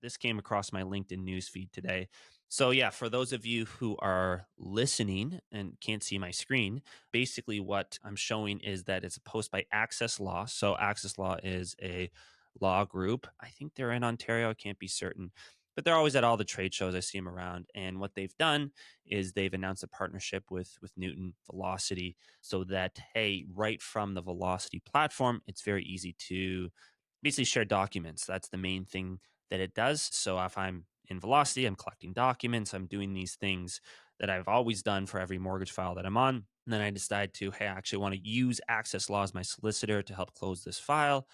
This came across my LinkedIn newsfeed today. So, yeah, for those of you who are listening and can't see my screen, basically what I'm showing is that it's a post by Axess Law. So, Axess Law is a law group. I think they're in Ontario. I can't be certain, but they're always at all the trade shows. I see them around. And what they've done is they've announced a partnership with Newton Velocity so that, hey, right from the Velocity platform, it's very easy to basically share documents. That's the main thing that it does. So if I'm in Velocity, I'm collecting documents, I'm doing these things that I've always done for every mortgage file that I'm on. And then I decide to, hey, I actually want to use Axess Law as my solicitor to help close this file.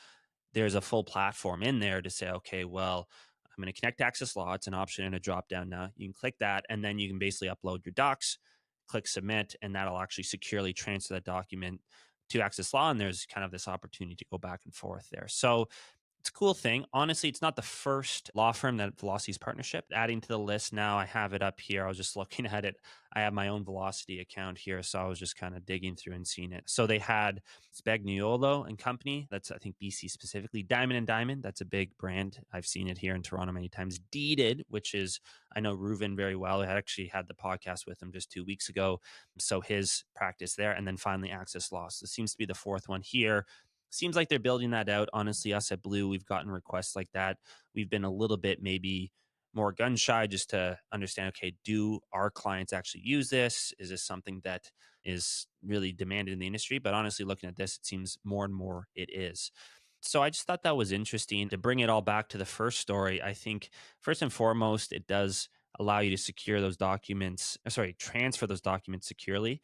There's a full platform in there to say, okay, well, I'm going to connect to Axess Law. It's an option in a drop down now. You can click that, and then you can basically upload your docs, click submit, and that'll actually securely transfer that document to Axess Law. And there's kind of this opportunity to go back and forth there. So it's a cool thing. Honestly, it's not the first law firm that Velocity's partnership. Adding to the list now, I have it up here. I was just looking at it. I have my own Velocity account here, so I was just kind of digging through and seeing it. So they had Spagnuolo and Company. That's, I think, BC specifically. Diamond and Diamond. That's a big brand. I've seen it here in Toronto many times. Deeded, which is, I know Reuven very well. I actually had the podcast with him just 2 weeks ago. So his practice there. And then finally, Axess Law. So this seems to be the fourth one here. Seems like they're building that out. Honestly, us at Blue, we've gotten requests like that. We've been a little bit maybe more gun shy just to understand, okay, do our clients actually use this? Is this something that is really demanded in the industry? But honestly, looking at this, it seems more and more it is. So I just thought that was interesting to bring it all back to the first story. I think first and foremost, it does allow you to secure those documents, transfer those documents securely.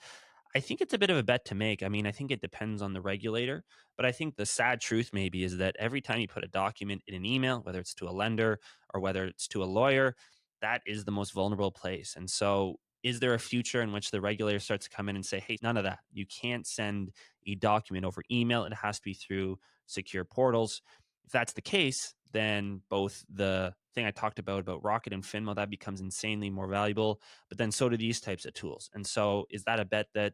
I think it's a bit of a bet to make. I mean, I think it depends on the regulator, but I think the sad truth maybe is that every time you put a document in an email, whether it's to a lender or whether it's to a lawyer, that is the most vulnerable place. And so, is there a future in which the regulator starts to come in and say, hey, none of that? You can't send a document over email. It has to be through secure portals. If that's the case, then both the thing I talked about Rocket and Finmo, that becomes insanely more valuable. But then so do these types of tools. And so is that a bet that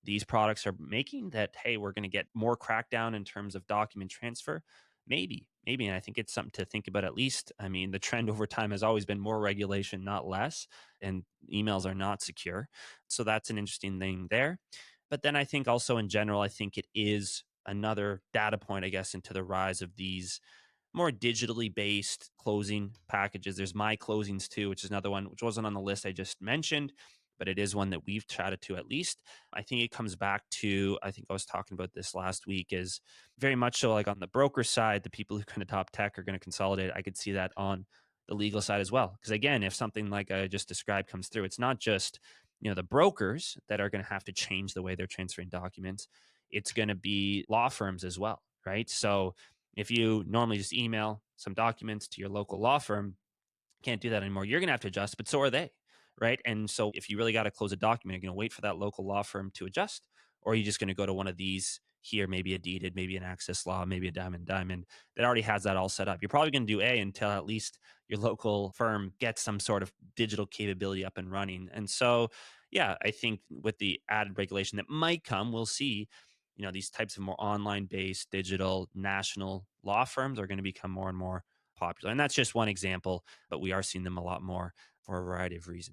these products are making that, hey, we're going to get more crackdown in terms of document transfer? Maybe. And I think it's something to think about at least. I mean, the trend over time has always been more regulation, not less. And emails are not secure. So that's an interesting thing there. But then I think also in general, I think it is another data point, I guess, into the rise of these more digitally based closing packages. There's My Closings too, which is another one which wasn't on the list I just mentioned, but it is one that we've chatted to at least. I think it comes back to, I think I was talking about this last week, is very much so like on the broker side, the people who can adopt tech are going to consolidate. I could see that on the legal side as well. Because again, if something like I just described comes through, it's not just the brokers that are going to have to change the way they're transferring documents. It's going to be law firms as well, right? So if you normally just email some documents to your local law firm, can't do that anymore. You're going to have to adjust, but so are they, right? And so if you really got to close a document, you're going to wait for that local law firm to adjust, or are you just going to go to one of these here, maybe a Deeded, maybe an Axess Law, maybe a Diamond that already has that all set up. You're probably going to do A until at least your local firm gets some sort of digital capability up and running. And so, yeah, I think with the added regulation that might come, we'll see, these types of more online based digital national law firms are going to become more and more popular. And that's just one example, but we are seeing them a lot more for a variety of reasons.